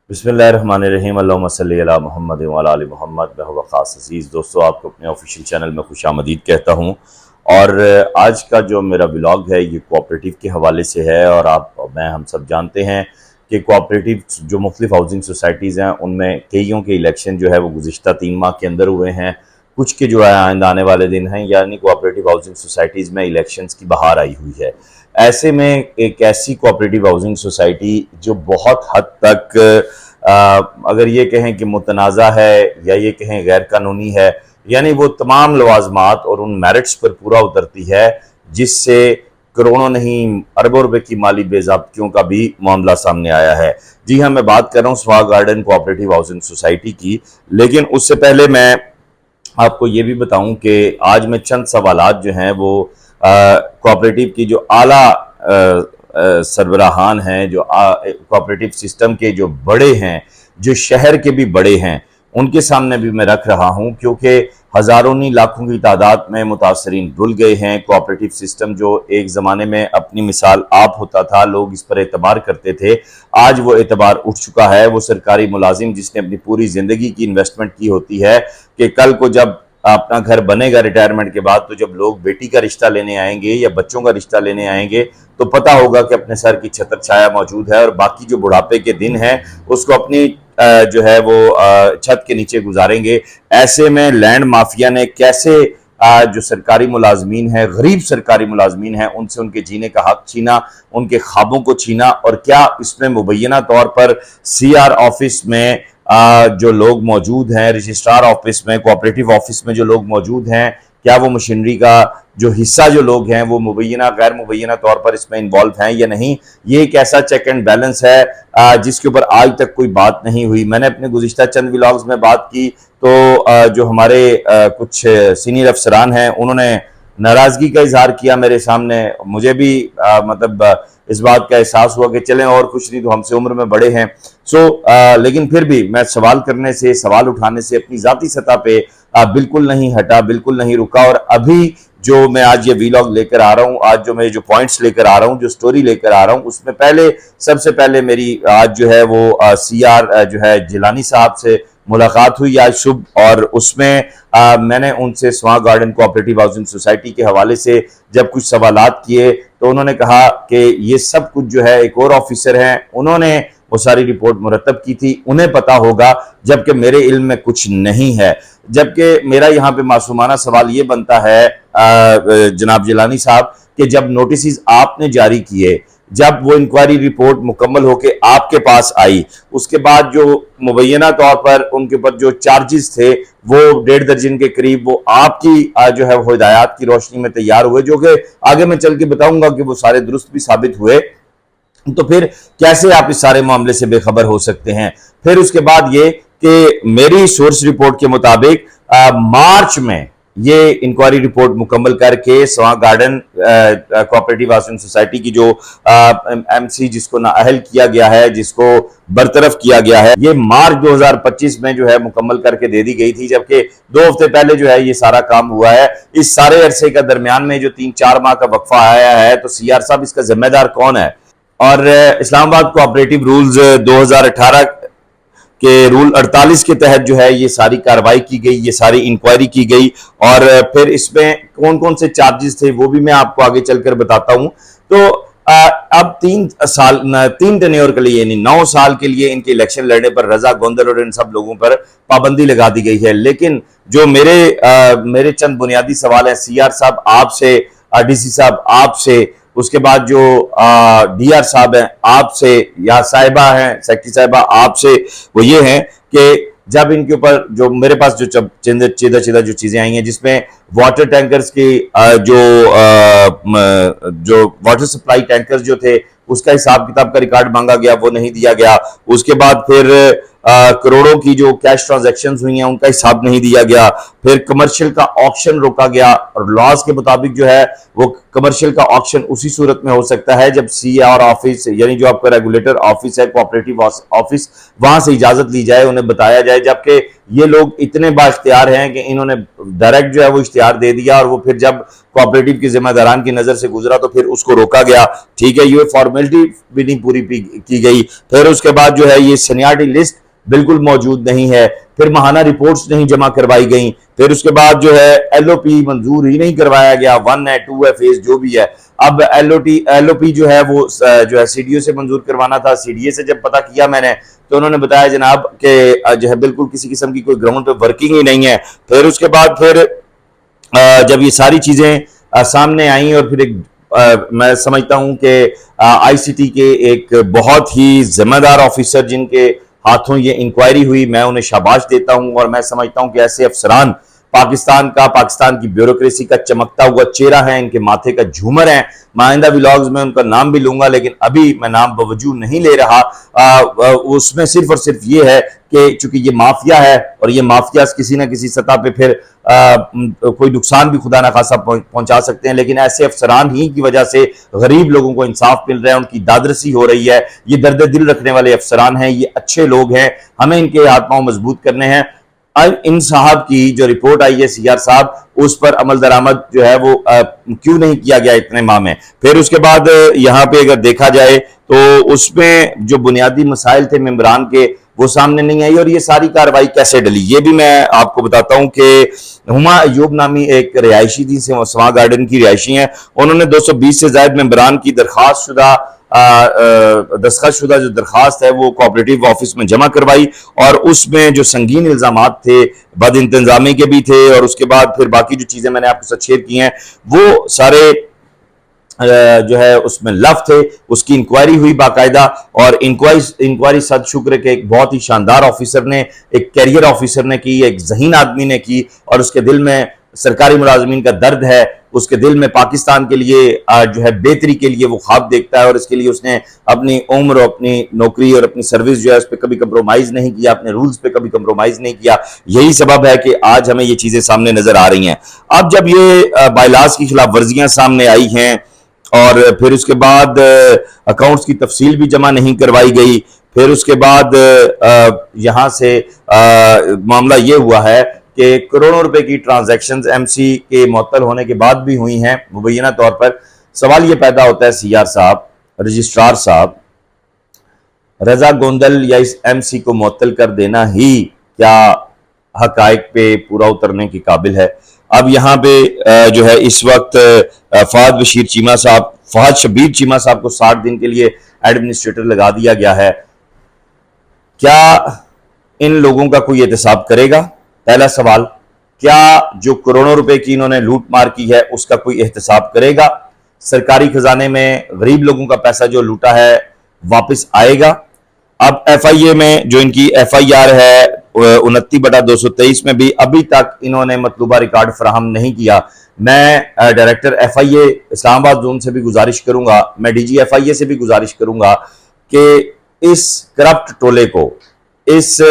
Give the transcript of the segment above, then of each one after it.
बिस्मिल्लाहिर्रहमानिर्रहीम अल्लाहुम्मा सल्ली अला मुहम्मद व अला आलि मुहम्मद। मैं वक़ास अज़ीज़ दोस्तों, आपको अपने ऑफिशियल चैनल में खुशामदीद कहता हूँ। और आज का जो मेरा व्लॉग है ये कोऑपरेटिव के हवाले से है। और हम सब जानते हैं कि कोऑपरेटिव जो मुख्तलिफ हाउसिंग सोसाइटीज़ हैं उनमें कईयों के इलेक्शन जो है वो गुज़िश्ता 3 माह के अंदर हुए हैं, कुछ के जो है आइंदा आने वाले दिन हैं। यानी कोऑपरेटिव हाउसिंग सोसाइटीज़ में इलेक्शंस की बहार आई हुई है। ऐसे में एक ऐसी कोऑपरेटिव हाउसिंग सोसाइटी जो बहुत हद तक अगर ये कहें कि मुतनाज़ा है या ये कहें गैर कानूनी है, यानी वो तमाम लवाजमात और उन मेरिट्स पर पूरा उतरती है जिससे करोड़ों नहीं अरबों रुपए की माली बेज़ाब्तियों का भी मामला सामने आया है। जी हाँ, मैं बात कर रहा हूँ swag garden cooperative housing society की। लेकिन उससे पहले मैं आपको ये भी बताऊं कि आज मैं चंद सवालात जो हैं वो कोऑपरेटिव की जो आला सरबराहान हैं, जो कोऑपरेटिव सिस्टम के जो बड़े हैं, जो शहर के भी बड़े हैं, उनके सामने भी मैं रख रहा हूं, क्योंकि हज़ारों नहीं लाखों की तादाद में मुतासरीन रुल गए हैं। कोऑपरेटिव सिस्टम जो एक ज़माने में अपनी मिसाल आप होता था, लोग इस पर एतबार करते थे, आज वो एतबार उठ चुका है। वो सरकारी मुलाजिम जिसने अपनी पूरी ज़िंदगी की इन्वेस्टमेंट की होती है कि कल को जब अपना घर बनेगा रिटायरमेंट के बाद, तो जब लोग बेटी का रिश्ता लेने आएंगे या बच्चों का रिश्ता लेने आएंगे तो पता होगा कि अपने सर की छतर छाया मौजूद है और बाकी जो बुढ़ापे के दिन हैं उसको अपनी जो है वो छत के नीचे गुजारेंगे। ऐसे में लैंड माफिया ने कैसे जो सरकारी मुलाजमीन है, गरीब सरकारी मुलाजमीन है, उनसे उनके जीने का हक छीना, उनके ख्वाबों को छीना। और क्या इसमें मुबैना तौर पर CR ऑफिस में जो लोग मौजूद हैं, रजिस्ट्रार ऑफिस में, कोऑपरेटिव ऑफिस में जो लोग मौजूद हैं, क्या वो मशीनरी का जो हिस्सा जो लोग हैं वो मुबैना गैर मुबैना तौर पर इसमें इन्वॉल्व हैं या नहीं? ये एक ऐसा चेक एंड बैलेंस है जिसके ऊपर आज तक कोई बात नहीं हुई। मैंने अपने गुज़िश्ता चंद व्लॉग्स में बात की तो जो हमारे कुछ सीनियर अफसरान हैं उन्होंने नाराजगी का इजहार किया मेरे सामने। मुझे भी मतलब इस बात का एहसास हुआ कि चलें, और कुछ नहीं तो हमसे उम्र में बड़े हैं। लेकिन फिर भी मैं सवाल करने से, सवाल उठाने से अपनी जाती सतह पे बिल्कुल नहीं हटा, बिल्कुल नहीं रुका। और अभी जो मैं आज ये व्लॉग लेकर आ रहा हूँ, आज जो मैं जो पॉइंट्स लेकर आ रहा हूँ, जो स्टोरी लेकर आ रहा हूँ, उसमें सबसे पहले मेरी आज जो है वो CR जो है जिलानी साहब से मुलाकात हुई आज सुबह। और उसमें मैंने उनसे swag garden cooperative housing society के हवाले से जब कुछ सवालात किए तो उन्होंने कहा कि ये सब कुछ जो है एक और ऑफिसर हैं, उन्होंने वो सारी रिपोर्ट मुरतब की थी, उन्हें पता होगा, जबकि मेरे इल्म में कुछ नहीं है। जबकि मेरा यहाँ पे मासूमाना सवाल ये बनता है जनाब जिलानी साहब कि जब नोटिस आपने जारी किए, जब वो इंक्वायरी रिपोर्ट मुकम्मल होकर आपके पास आई, उसके बाद जो मुबैना तौर पर उनके ऊपर जो चार्जेस थे वो 1.5 दर्जन के करीब वो आपकी जो है वो हिदायत की रोशनी में तैयार हुए, जो कि आगे मैं चल के बताऊंगा कि वो सारे दुरुस्त भी साबित हुए। तो फिर कैसे आप इस सारे मामले से बेखबर हो सकते हैं? फिर उसके बाद ये कि मेरी सोर्स रिपोर्ट के मुताबिक मार्च में ये इंक्वायरी रिपोर्ट मुकम्मल करके swag garden cooperative housing society की जो MC जिसको नाअहल किया गया है, जिसको बरतरफ किया गया है, ये मार्च 2025 में जो है मुकम्मल करके दे दी गई थी, जबकि 2 हफ्ते पहले जो है ये सारा काम हुआ है। इस सारे अरसे का दरमियान में जो 3-4 माह का वक्फा आया है, तो CR साहब इसका जिम्मेदार कौन है? और इस्लामाबाद कोऑपरेटिव रूल्स 2018 के रूल 48 के तहत जो है ये सारी कार्रवाई की गई, ये सारी इंक्वायरी की गई। और फिर इसमें कौन कौन से चार्जेस थे वो भी मैं आपको आगे चलकर बताता हूं। तो अब 3 टेन्योर के लिए, यानी 9 साल के लिए इनके इलेक्शन लड़ने पर रजा गोंदल और इन सब लोगों पर पाबंदी लगा दी गई है। लेकिन जो मेरे चंद बुनियादी सवाल हैं CR साहब आपसे, DC साहब आपसे, उसके बाद जो DR साहब हैं आपसे, या साहिबा हैं, सेक्रेटरी साहिबा आपसे, वो ये हैं कि जब इनके ऊपर जो मेरे पास जो चीदा जो चीजें आई हैं, जिसमें वाटर टैंकर्स की जो वाटर सप्लाई टैंकर्स जो थे उसका हिसाब किताब का रिकॉर्ड मांगा गया, वो नहीं दिया गया। उसके बाद फिर करोड़ों की जो कैश ट्रांजैक्शंस हुई हैं उनका हिसाब नहीं दिया गया। फिर कमर्शियल का ऑक्शन रोका गया, और लॉज के मुताबिक जो है वो कमर्शियल का ऑक्शन उसी सूरत में हो सकता है जब CR ऑफिस, यानी जो आपका रेगुलेटर ऑफिस है, कोऑपरेटिव ऑफिस, वहां से इजाजत ली जाए, उन्हें बताया जाए। जबकि ये लोग इतने बाइख्तियार हैं कि इन्होंने डायरेक्ट जो है वो इश्तिहार दे दिया, और वो फिर जब कोऑपरेटिव की जिम्मेदारान की नजर से गुजरा तो फिर उसको रोका गया। ठीक है, ये फॉर्मेलिटी भी नहीं पूरी की गई। फिर उसके बाद जो है ये सीनियरिटी लिस्ट बिल्कुल मौजूद नहीं है, फिर माहाना रिपोर्ट्स नहीं जमा करवाई गई, फिर उसके बाद जो है एलओपी मंजूर ही नहीं करवाया गया, 1 है 2 है फेज जो भी है। अब एलओपी जो है वो जो है सीडीओ से मंजूर करवाना था। सीडीए से जब पता किया मैंने तो उन्होंने बताया जनाब कि जो है बिल्कुल किसी किस्म की कोई ग्राउंड पे वर्किंग ही नहीं है। फिर उसके बाद फिर जब ये सारी चीजें सामने आई और फिर मैं समझता हूं कि आईसीटी के एक बहुत ही जिम्मेदार ऑफिसर जिनके हाथों ये इंक्वायरी हुई, मैं उन्हें शाबाश देता हूं। और मैं समझता हूं कि ऐसे अफसरान पाकिस्तान की ब्यूरोक्रेसी का चमकता हुआ चेहरा है, इनके माथे का झूमर है। माइंदा व्लॉग्स में उनका नाम भी लूंगा, लेकिन अभी मैं नाम बवजूद नहीं ले रहा। उसमें सिर्फ और सिर्फ ये है कि चूंकि ये माफिया है और ये माफिया किसी ना किसी सतह पे फिर कोई नुकसान भी खुदा ना खासा पहुंचा सकते हैं, लेकिन ऐसे अफसरान ही की वजह से गरीब लोगों को इंसाफ मिल रहा है, उनकी दादरसी हो रही है। ये दर्द दिल रखने वाले अफसरान हैं, ये अच्छे लोग हैं, हमें इनके हाथ पांव मजबूत करने हैं। इन साहब की जो रिपोर्ट आई है सीआर साहब, उस पर अमल दरामद जो है वो क्यों नहीं किया गया इतने माह में। फिर उसके बाद यहाँ पे अगर देखा जाए तो उसमें जो बुनियादी मसाइल थे मेंबरान के वो सामने नहीं आई, और ये सारी कार्रवाई कैसे डली ये भी मैं आपको बताता हूं कि हुमा अयूब नामी एक रिहायशी थी, स्वा गार्डन की रिहायशी हैं, उन्होंने 220 से ज्यादा मेंबरान की दस्तखत शुदा जो दरखास्त है वो कोऑपरेटिव ऑफिस में जमा करवाई, और उसमें जो संगीन इल्जामात थे बद इंतजामी के भी थे, और उसके बाद फिर बाकी जो चीजें मैंने आपके साथ शेयर की हैं वो सारे जो है उसमें लफ थे। उसकी इंक्वायरी हुई बाकायदा, और इंक्वायरी सद शुक्र के एक बहुत ही शानदार ऑफिसर ने, एक कैरियर ऑफिसर ने की, एक ज़हीन आदमी ने की, और उसके दिल में सरकारी मुलाजमीन का दर्द है, उसके दिल में पाकिस्तान के लिए जो है बेहतरी के लिए वो ख्वाब देखता है, और इसके लिए उसने अपनी उम्र, अपनी नौकरी और अपनी सर्विस जो है उस पर कभी कंप्रोमाइज नहीं किया, अपने रूल्स पे कभी कंप्रोमाइज नहीं किया। यही सबब है कि आज हमें ये चीजें सामने नजर आ रही हैं। अब जब ये बायलास की खिलाफ वर्जियां सामने आई हैं और फिर उसके बाद अकाउंट्स की तफसील भी जमा नहीं करवाई गई, फिर उसके बाद यहां से मामला ये हुआ है कि करोड़ों रुपए की ट्रांजैक्शंस एमसी के मुअत्तल होने के बाद भी हुई हैं मुबैना तौर पर। सवाल ये पैदा होता है सीआर साहब, रजिस्ट्रार साहब, रजा गोंदल या इस एमसी को मुअत्तल कर देना ही क्या हकायक पे पूरा उतरने के काबिल है? अब यहाँ पे जो है इस वक्त फहद शबीर चीमा साहब को 60 दिन के लिए एडमिनिस्ट्रेटर लगा दिया गया है। क्या इन लोगों का कोई एहतसाब करेगा? पहला सवाल, क्या जो करोड़ों रुपए की इन्होंने लूट मार की है उसका कोई एहतसाब करेगा? सरकारी खजाने में गरीब लोगों का पैसा जो लूटा है वापस आएगा? अब एफआईए में जो इनकी एफआईआर है 29/223 में भी अभी तक इन्होंने मतलूबा रिकॉर्ड फराहम नहीं किया। मैं डायरेक्टर एफआईए इस्लामाबाद जोन से भी गुजारिश करूंगा, मैं डीजी एफआईए से भी गुजारिश करूंगा कि इस करप्ट टोले को, इस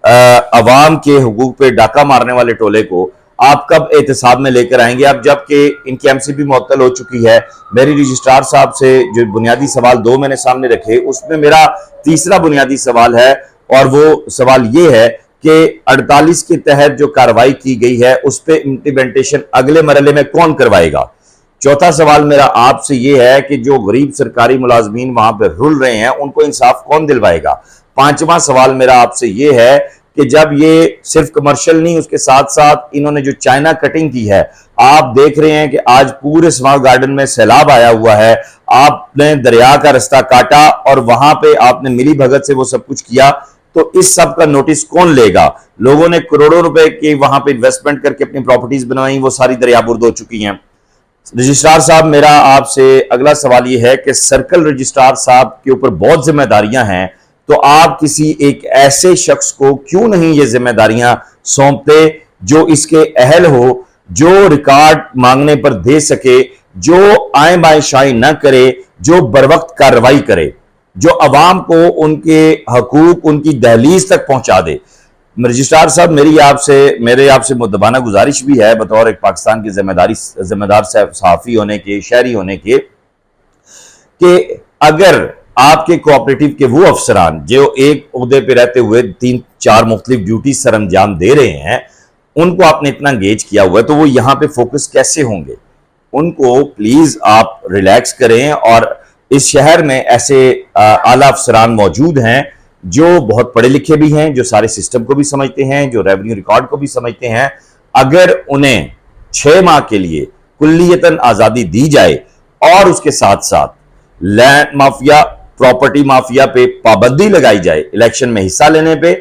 अवाम के हुकूक पे डाका मारने वाले टोले को आप कब एहतसाब में लेकर आएंगे? अब जबकि इनकी एमसीबी मुअत्तल हो चुकी है, मेरी रजिस्ट्रार साहब से जो बुनियादी सवाल 2 मैंने सामने रखे, उसमें मेरा तीसरा बुनियादी सवाल है, और वो सवाल ये है कि 48 के तहत जो कार्रवाई की गई है उस पर इम्प्लीमेंटेशन अगले मरहले में कौन करवाएगा? चौथा सवाल मेरा आपसे ये है कि जो गरीब सरकारी मुलाजमीन वहां पर रुल रहे हैं उनको इंसाफ कौन दिलवाएगा? पांचवा सवाल मेरा आपसे ये है कि जब ये सिर्फ कमर्शियल नहीं, उसके साथ साथ इन्होंने जो चाइना कटिंग की है, आप देख रहे हैं कि आज पूरे स्मार्ट गार्डन में सैलाब आया हुआ है, आपने दरिया का रास्ता काटा और वहां पे आपने मिली भगत से वो सब कुछ किया, तो इस सब का नोटिस कौन लेगा? लोगों ने करोड़ों रुपए की वहां पे इन्वेस्टमेंट करके अपनी प्रॉपर्टीज बनवाई, वो सारी दरियाबुर्द हो चुकी हैं। रजिस्ट्रार साहब, मेरा आपसे अगला सवाल यह है कि सर्कल रजिस्ट्रार साहब के ऊपर बहुत जिम्मेदारियां हैं, तो आप किसी एक ऐसे शख्स को क्यों नहीं ये जिम्मेदारियां सौंपते जो इसके अहल हो, जो रिकॉर्ड मांगने पर दे सके, जो आए बाएं शाई ना करे, जो बरवक्त कार्रवाई करे, जो अवाम को उनके हकूक उनकी दहलीज तक पहुंचा दे। रजिस्ट्रार साहब, मेरे आपसे मुद्दबाना गुजारिश भी है बतौर एक पाकिस्तान के जिम्मेदार सहाफी होने के, शहरी होने के, कि अगर आपके कोऑपरेटिव के वो अफसरान जो एक ओहदे पे रहते हुए 3-4 मुख्तलिफ ड्यूटी सर अंजाम दे रहे हैं, उनको आपने इतना एंगेज किया हुआ है, तो वो यहां पे फोकस कैसे होंगे? उनको प्लीज आप रिलैक्स करें। और इस शहर में ऐसे आला अफसरान मौजूद हैं जो बहुत पढ़े लिखे भी हैं, जो सारे सिस्टम को भी समझते हैं, जो रेवेन्यू रिकॉर्ड को भी समझते हैं। अगर उन्हें 6 माह के लिए कुल्लियतन आजादी दी जाए और उसके साथ साथ लैंड माफिया, प्रॉपर्टी माफिया पे पाबंदी लगाई जाए इलेक्शन में हिस्सा लेने पे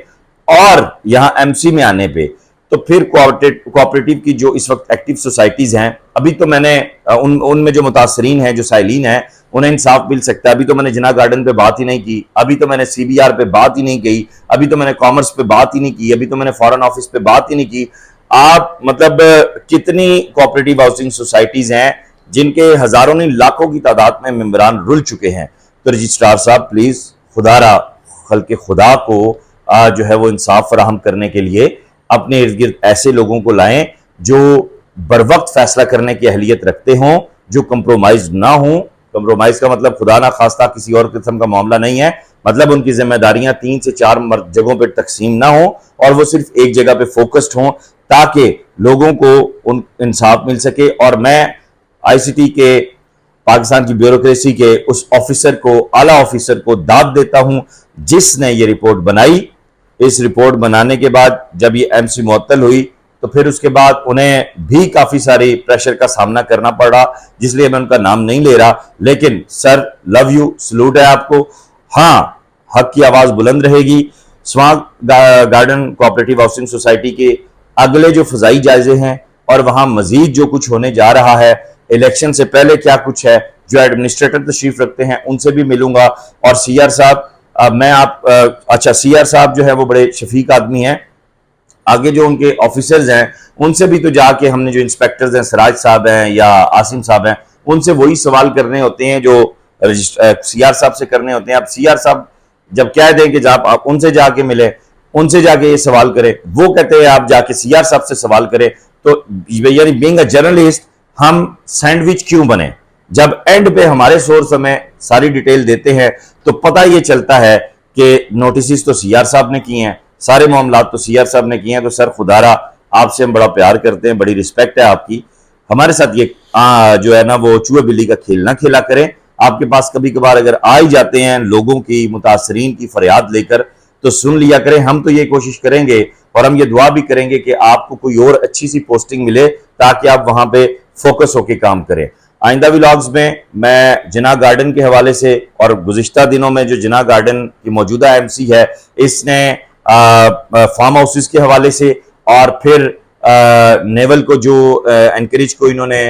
और यहां एमसी में आने पे, तो फिर कोऑपरेटिव की जो इस वक्त एक्टिव सोसाइटीज हैं, अभी तो मैंने उनमें जो मुतासरीन हैं, जो साइलीन हैं, उन्हें इंसाफ मिल सकता है। अभी तो मैंने जिना गार्डन पे बात ही नहीं की, अभी तो मैंने सीबीआर पे बात ही नहीं की, अभी तो मैंने कॉमर्स पे बात ही नहीं की, अभी तो मैंने फॉरेन ऑफिस पे बात ही नहीं की। आप मतलब कितनी कोऑपरेटिव हाउसिंग सोसाइटीज हैं जिनके हजारों नहीं लाखों की तादाद में मेंबरान रुल चुके हैं। तो रजिस्ट्रार साहब प्लीज खुदारा खल्के खुदा को जो है वो इंसाफ फराहम करने के लिए अपने इर्द गिर्द ऐसे लोगों को लाएं जो बर वक्त फैसला करने की अहलियत रखते हों, जो कंप्रोमाइज ना हो। कंप्रोमाइज का मतलब खुदा ना खास्ता किसी और किस्म का मामला नहीं है, मतलब उनकी जिम्मेदारियां 3 से 4 जगहों पर तकसीम ना हो और वो सिर्फ एक जगह पे फोकस्ड हों, ताकि लोगों को उन इंसाफ मिल सके। और मैं आईसीटी के पाकिस्तान की ब्यूरोक्रेसी के उस ऑफिसर को, आला ऑफिसर को दाद देता हूं जिसने ये रिपोर्ट बनाई। इस रिपोर्ट बनाने के बाद जब ये एमसी मुअत्तल हुई तो फिर उसके बाद उन्हें भी काफी सारी प्रेशर का सामना करना पड़ा, जिसलिए मैं उनका नाम नहीं ले रहा। लेकिन सर लव यू, सलूट है आपको। हाँ, हक की आवाज बुलंद रहेगी। Swag garden cooperative housing society के अगले जो फजाई जायजे हैं और वहां मजीद जो कुछ होने जा रहा है, इलेक्शन से पहले क्या कुछ है, जो एडमिनिस्ट्रेटर तशरीफ रखते हैं उनसे भी मिलूंगा। और सीआर साहब, अच्छा सीआर साहब जो है वो बड़े शफीक आदमी हैं, आगे जो उनके ऑफिसर्स हैं उनसे भी तो जाके हमने, जो इंस्पेक्टर्स हैं सिराज साहब हैं या आसिम साहब हैं, उनसे वही सवाल करने होते हैं जो सीआर साहब से करने होते हैं। अब सीआर साहब जब कह दें कि आप उनसे जाके मिले, उनसे जाके ये सवाल करें, वो कहते हैं आप जाके सीआर साहब से सवाल करें, तो यानी बीइंग अ जर्नलिस्ट हम सैंडविच क्यों बने? जब एंड पे हमारे सोर्स हमें सारी डिटेल देते हैं तो पता ये चलता है कि नोटिस तो सीआर साहब ने किए हैं, सारे मामला तो सीआर साहब ने किए हैं। तो सर खुदारा आपसे हम बड़ा प्यार करते हैं, बड़ी रिस्पेक्ट है आपकी। हमारे साथ ये जो है ना वो चूहे बिल्ली का खेल ना खेला करें। आपके पास कभी कभार अगर आ ही जाते हैं लोगों की, मुतासरीन की फरियाद लेकर, तो सुन लिया करें। हम तो ये कोशिश करेंगे और हम ये दुआ भी करेंगे कि आपको कोई और अच्छी सी पोस्टिंग मिले ताकि आप वहां पे फोकस होकर काम करें। आइंदा व्लॉग्स में मैं जिना गार्डन के हवाले से और गुज़िश्ता दिनों में जो जिना गार्डन की मौजूदा एमसी है, इसने फार्म हाउसेस के हवाले से और फिर नेवल को जो एनकरेज को इन्होंने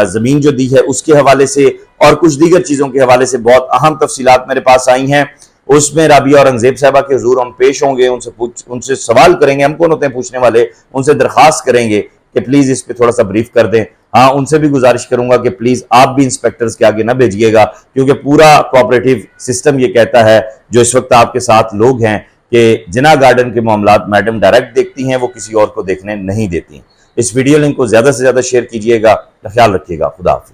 जमीन जो दी है उसके हवाले से और कुछ दीगर चीजों के हवाले से बहुत अहम तफसीलात मेरे पास आई हैं। उसमें राबिया औरंगजेब साहबा के हुजूर हम पेश होंगे, उनसे सवाल करेंगे। हम कौन होते हैं पूछने वाले? उनसे दरखास्त करेंगे कि प्लीज इस पे थोड़ा सा ब्रीफ कर दें। हाँ, उनसे भी गुजारिश करूंगा कि प्लीज आप भी इंस्पेक्टर्स के आगे ना भेजिएगा, क्योंकि पूरा कोऑपरेटिव सिस्टम ये कहता है, जो इस वक्त आपके साथ लोग हैं, कि जिना गार्डन के मामलात मैडम डायरेक्ट देखती हैं, वो किसी और को देखने नहीं देती। इस वीडियो लिंक को ज्यादा से ज्यादा शेयर कीजिएगा। ख्याल रखिएगा। खुदा हाफिज।